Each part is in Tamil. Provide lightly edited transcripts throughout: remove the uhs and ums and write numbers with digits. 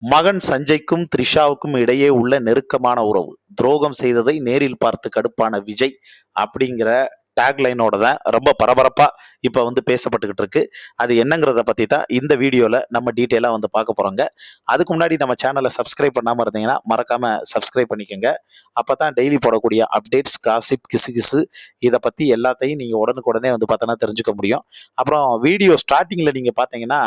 மகன் சஞ்சய்க்கும் த்ரிஷாவுக்கும் இடையே உள்ள நெருக்கமான உறவு, துரோகம் செய்ததை நேரில் பார்த்து கடுப்பான விஜய் அப்படிங்கிற டேக்லைனோட தான் ரொம்ப பரபரப்பா இப்ப வந்து பேசப்பட்டுக்கிட்டு இருக்கு. அது என்னங்கிறத பத்தி தான் இந்த வீடியோல நம்ம டீட்டெயிலா வந்து பார்க்க போறோங்க. அதுக்கு முன்னாடி நம்ம சேனலை சப்ஸ்கிரைப் பண்ணாம இருந்தீங்கன்னா மறக்காம சப்ஸ்கிரைப் பண்ணிக்கோங்க. அப்பதான் டெய்லி போடக்கூடிய அப்டேட்ஸ், காசிப், கிசு கிசு இதை பத்தி எல்லாத்தையும் நீங்க உடனுக்குடனே வந்து பார்த்தோன்னா தெரிஞ்சுக்க முடியும். அப்புறம் வீடியோ ஸ்டார்டிங்ல நீங்க பாத்தீங்கன்னா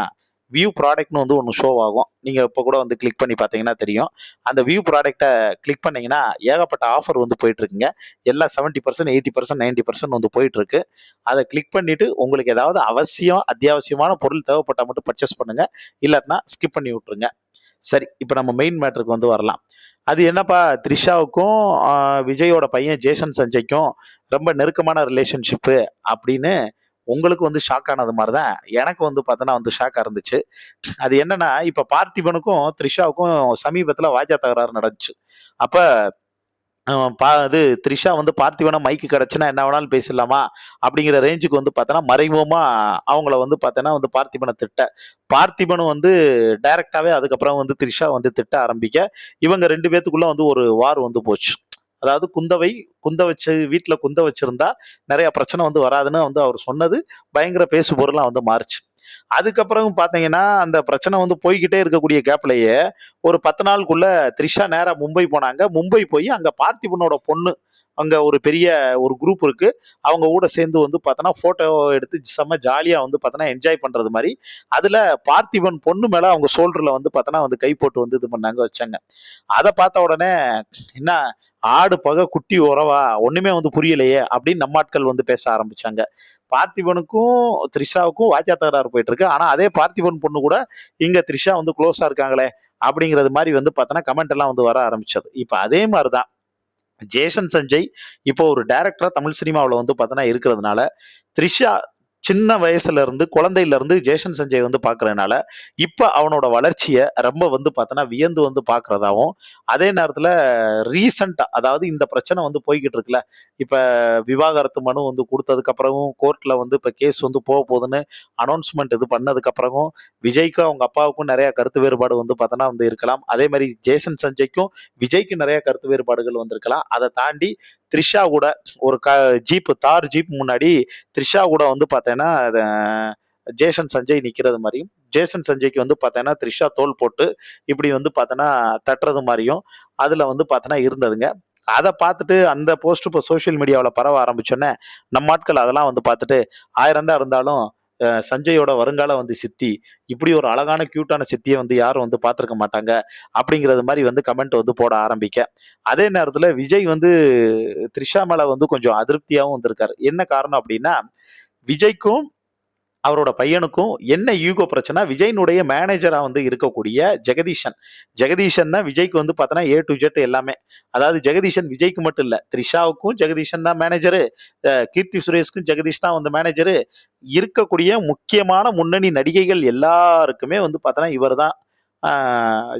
வியூ ப்ராடக்ட்னு வந்து ஒன்று ஷோ ஆகும். நீங்கள் இப்போ கூட வந்து கிளிக் பண்ணி பார்த்தீங்கன்னா தெரியும். அந்த வியூ ப்ராடக்ட்டை கிளிக் பண்ணீங்கன்னா ஏகப்பட்ட ஆஃபர் வந்து போயிட்டுருக்குங்க. எல்லாம் 70%, 80%, 90% வந்து போயிட்டுருக்கு. அதை கிளிக் பண்ணிவிட்டு உங்களுக்கு ஏதாவது அத்தியாவசியமான பொருள் தேவைப்பட்டால் மட்டும் பர்ச்சேஸ் பண்ணுங்கள். இல்லாட்டினா ஸ்கிப் பண்ணி விட்ருங்க. சரி, இப்போ நம்ம மெயின் மேட்டருக்கு வந்து வரலாம். அது என்னப்பா, த்ரிஷாவுக்கும் விஜயோட பையன் ஜேசன் சஞ்சய்க்கும் ரொம்ப நெருக்கமான ரிலேஷன்ஷிப்பு அப்படின்னு உங்களுக்கு வந்து ஷாக் ஆனது மாதிரி தான் எனக்கு வந்து பார்த்தோன்னா வந்து ஷாக்காக இருந்துச்சு. அது என்னன்னா, இப்போ பார்த்திபனுக்கும் த்ரிஷாவுக்கும் சமீபத்தில் வாய்ஜா தகராறு நடந்துச்சு. அப்போ இது த்ரிஷா வந்து பார்த்திபனா மைக்கு கிடச்சுன்னா என்ன வேணாலும் பேசிடலாமா அப்படிங்கிற ரேஞ்சுக்கு வந்து பார்த்தோன்னா மறைமுகமாக அவங்கள வந்து பார்த்தோன்னா வந்து பார்த்திபனை பார்த்திபனும் வந்து டைரக்டாகவே அதுக்கப்புறம் வந்து த்ரிஷா வந்து திட்ட ஆரம்பிக்க இவங்க ரெண்டு பேத்துக்குள்ள வந்து ஒரு வார் வந்து போச்சு. அதாவது வீட்டில் குந்த வச்சிருந்தா நிறைய பிரச்சனை வந்து வராதுன்னு வந்து அவர் சொன்னது பயங்கர பேசு பொருளாக வந்து மாறுச்சு. அதுக்கப்புறம் பார்த்தீங்கன்னா அந்த பிரச்சனை வந்து போய்கிட்டே இருக்கக்கூடிய கேப்லயே ஒரு 10 நாளுக்குள்ள த்ரிஷா நேரா மும்பை போனாங்க. மும்பை போய் அங்க பார்த்திபனோட பொண்ணு, அங்க ஒரு பெரிய ஒரு குரூப் இருக்கு. அவங்க கூட சேர்ந்து வந்து பார்த்தோன்னா போட்டோ எடுத்து செம்ம ஜாலியா வந்து பார்த்தோன்னா என்ஜாய் பண்றது மாதிரி. அதுல பார்த்திபன் பொண்ணு மேல அவங்க ஷோல்டர்ல வந்து பார்த்தோன்னா வந்து கை போட்டு வந்து இது பண்ணாங்க, வச்சாங்க. அதை பார்த்த உடனே என்ன, ஆடு பகை குட்டி உறவா, ஒண்ணுமே வந்து புரியலையே அப்படின்னு நம்ம ஆட்கள் வந்து பேச ஆரம்பிச்சாங்க. பார்த்திபனுக்கும் த்ரிஷாவுக்கும் வாய்ச்சா தகராறு போயிட்டு இருக்கு. ஆனா அதே பார்த்திபன் பொண்ணு கூட இங்க த்ரிஷா வந்து க்ளோஸா இருக்காங்களே அப்படிங்கிறது மாதிரி வந்து பார்த்தோன்னா கமெண்ட் எல்லாம் வந்து வர ஆரம்பிச்சது. இப்ப அதே மாதிரிதான் ஜேசன் சஞ்சய் இப்போ ஒரு டைரக்டரா தமிழ் சினிமாவில் வந்து பார்த்தோன்னா இருக்கிறதுனால த்ரிஷா சின்ன வயசுல இருந்து குழந்தையில இருந்து ஜேசன் சஞ்சய் வந்து பாக்குறதுனால இப்ப அவனோட வளர்ச்சியை ரொம்ப வந்து பார்த்தோன்னா வியந்து வந்து பாக்குறதாவும், அதே நேரத்துல ரீசண்டா அதாவது இந்த பிரச்சனை வந்து போய்கிட்டு இருக்குல்ல, இப்ப விவாகரத்து மனு வந்து கொடுத்ததுக்கு அப்புறமும் கோர்ட்ல வந்து இப்ப கேஸ் வந்து போக போகுதுன்னு அனௌன்ஸ்மெண்ட் இது பண்ணதுக்கு அப்புறமும் விஜய்க்கும் அவங்க அப்பாவுக்கும் நிறைய கருத்து வேறுபாடு வந்து பார்த்தோன்னா வந்து இருக்கலாம். அதே மாதிரி ஜேசன் சஞ்சய்க்கும் விஜய்க்கு நிறைய கருத்து வேறுபாடுகள் வந்திருக்கலாம். அதை தாண்டி த்ரிஷா கூட ஒரு தார் ஜீப் முன்னாடி த்ரிஷா கூட வந்து பார்த்தேன்னா ஜேசன் சஞ்சய் நிற்கிறது மாதிரியும், ஜேசன் சஞ்சய்க்கு வந்து பார்த்தேன்னா த்ரிஷா தோல் போட்டு இப்படி வந்து பார்த்தோன்னா தட்டுறது மாதிரியும் அதில் வந்து பார்த்தோன்னா இருந்ததுங்க. அதை பார்த்துட்டு அந்த போஸ்ட் இப்போ சோஷியல் மீடியாவில் பரவ ஆரம்பிச்சோன்னே நம்ம ஆட்கள் அதெல்லாம் வந்து பார்த்துட்டு 1000 தான் இருந்தாலும் சஞ்சயோட வருங்கால வந்து சித்தி, இப்படி ஒரு அழகான கியூட்டான சித்தியை வந்து யாரும் வந்து பார்த்துருக்க மாட்டாங்க அப்படிங்கிறது மாதிரி வந்து கமெண்ட் வந்து போட ஆரம்பிக்க, அதே நேரத்தில் விஜய் வந்து த்ரிஷா மேல வந்து கொஞ்சம் அதிருப்தியாகவும் வந்திருக்காரு. என்ன காரணம் அப்படின்னா, விஜய்க்கும் அவரோட பையனுக்கும் என்ன ஈகோ பிரச்சனை, விஜயினுடைய மேனேஜரா வந்து இருக்கக்கூடிய ஜெகதீஷன் தான் விஜய்க்கு வந்து பார்த்தோன்னா A to Z எல்லாமே. அதாவது ஜெகதீஷன் விஜய்க்கு மட்டும் இல்ல, த்ரிஷாவுக்கும் ஜெகதீஷன் தான் மேனேஜரு, கீர்த்தி சுரேஷ்க்கும் ஜெகதீஷ் தான் வந்து மேனேஜரு. இருக்கக்கூடிய முக்கியமான முன்னணி நடிகைகள் எல்லாருக்குமே வந்து பார்த்தோன்னா இவர் தான்,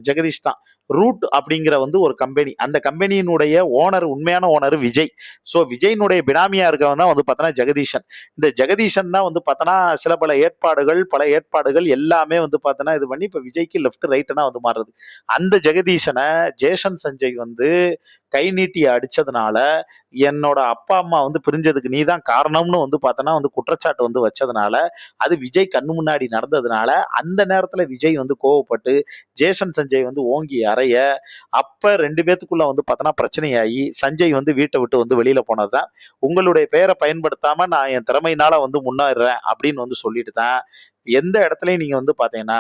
ஜெகதீஷ் தான். ரூட் அப்படிங்கிற வந்து ஒரு கம்பெனி, அந்த கம்பெனியினுடைய ஓனர், உண்மையான ஓனர் விஜய். ஸோ விஜயினுடைய பினாமியா இருக்கவன் தான் வந்து பார்த்தோன்னா ஜெகதீஷன். இந்த ஜெகதீஷன் தான் வந்து பார்த்தோன்னா பல ஏற்பாடுகள் எல்லாமே வந்து பார்த்தோன்னா இது பண்ணி இப்போ விஜய்க்கு லெஃப்ட் ரைட்டுனா வந்து மாறுறது. அந்த ஜெகதீஷனை ஜேசன் சஞ்சய் வந்து கை நீட்டி அடிச்சதுனால, என்னோட அப்பா அம்மா வந்து பிரிஞ்சதுக்கு நீ தான் காரணம்னு வந்து பார்த்தோன்னா வந்து குற்றச்சாட்டு வந்து வச்சதுனால, அது விஜய் கண்ணு முன்னாடி நடந்ததுனால அந்த நேரத்தில் விஜய் வந்து கோவப்பட்டு ஜேசன் சஞ்சய் வந்து ஓங்கி அறைய, அப்ப 2 பேத்துக்குள்ள வந்து பார்த்தோன்னா பிரச்சனையாகி சஞ்சய் வந்து வீட்டை விட்டு வந்து வெளியில போனதுதான். உங்களுடைய பெயரை பயன்படுத்தாம நான் என் திறமையினால வந்து முன்னேறேன் அப்படின்னு வந்து சொல்லிட்டு தான் எந்த இடத்துலையும் நீங்க வந்து பாத்தீங்கன்னா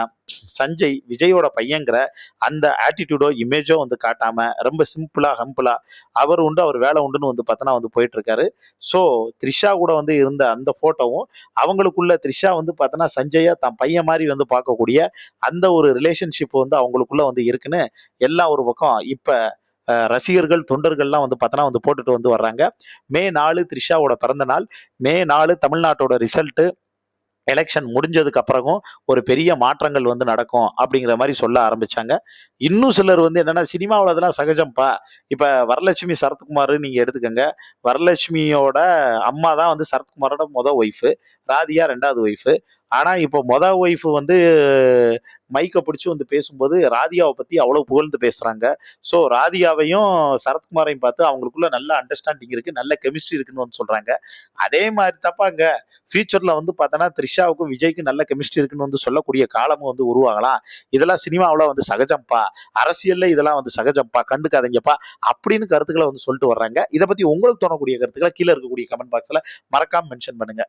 சஞ்சய் விஜயோட பையங்கிற அந்த ஆட்டிடியூடோ இமேஜோ வந்து காட்டாம ரொம்ப சிம்பிளா ஹம்பிளா அவர் உண்டு அவர் வேலை உண்டுன்னு வந்து பார்த்தோன்னா வந்து போயிட்டு இருக்காரு. ஸோ த்ரிஷா கூட வந்து இருந்த அந்த போட்டோவும் அவங்களுக்குள்ள த்ரிஷா வந்து பார்த்தோன்னா சஞ்சயா தான் பையன் மாதிரி வந்து பார்க்கக்கூடிய அந்த ஒரு ரிலேஷன்ஷிப் வந்து அவங்களுக்குள்ள வந்து இருக்குன்னு எல்லாம் ஒரு பக்கம் இப்ப ரசிகர்கள் தொண்டர்கள்லாம் வந்து பார்த்தோன்னா வந்து போட்டுட்டு வந்து வர்றாங்க. மே 4 த்ரிஷாவோட பிறந்த நாள். மே 4 தமிழ்நாட்டோட ரிசல்ட் எலெக்ஷன் முடிஞ்சதுக்கு அப்புறமும் ஒரு பெரிய மாற்றங்கள் வந்து நடக்கும் அப்படிங்கிற மாதிரி சொல்ல ஆரம்பிச்சாங்க. இன்னும் சிலர் வந்து என்னன்னா, சினிமாவில் அதெல்லாம் சகஜம்ப்பா. இப்ப வரலட்சுமி சரத்குமார் நீங்க எடுத்துக்கங்க. வரலட்சுமியோட அம்மா தான் வந்து சரத்குமாரோட ஒய்ஃபு, ராதியா 2வது ஒய்ஃபு. ஆனா இப்போ ஒய்ஃப் வந்து மைக்க பிடிச்சு வந்து பேசும்போது ராதிகாவை பத்தி அவ்வளவு புகழ்ந்து பேசுறாங்க. ஸோ ராதிகாவையும் சரத்குமாரையும் பார்த்து அவங்களுக்குள்ள நல்ல அண்டர்ஸ்டாண்டிங் இருக்கு, நல்ல கெமிஸ்ட்ரி இருக்குன்னு வந்து சொல்றாங்க. அதே மாதிரி தப்பாங்க ஃபியூச்சர்ல வந்து பார்த்தோன்னா த்ரிஷாவுக்கும் விஜய்க்கும் நல்ல கெமிஸ்ட்ரி இருக்குன்னு வந்து சொல்லக்கூடிய காலமும் வந்து உருவாகலாம். இதெல்லாம் சினிமாவில் வந்து சகஜம்ப்பா, அரசியல்ல இதெல்லாம் வந்து சகஜம்ப்பா, கண்டுக்காதீங்கப்பா அப்படின்னு கருத்துக்களை வந்து சொல்லிட்டு வர்றாங்க. இதை பத்தி உங்களுக்கு தோணக்கூடிய கருத்துக்களை கீழே இருக்கக்கூடிய கமெண்ட் பாக்ஸ்ல மறக்காம மென்ஷன் பண்ணுங்க.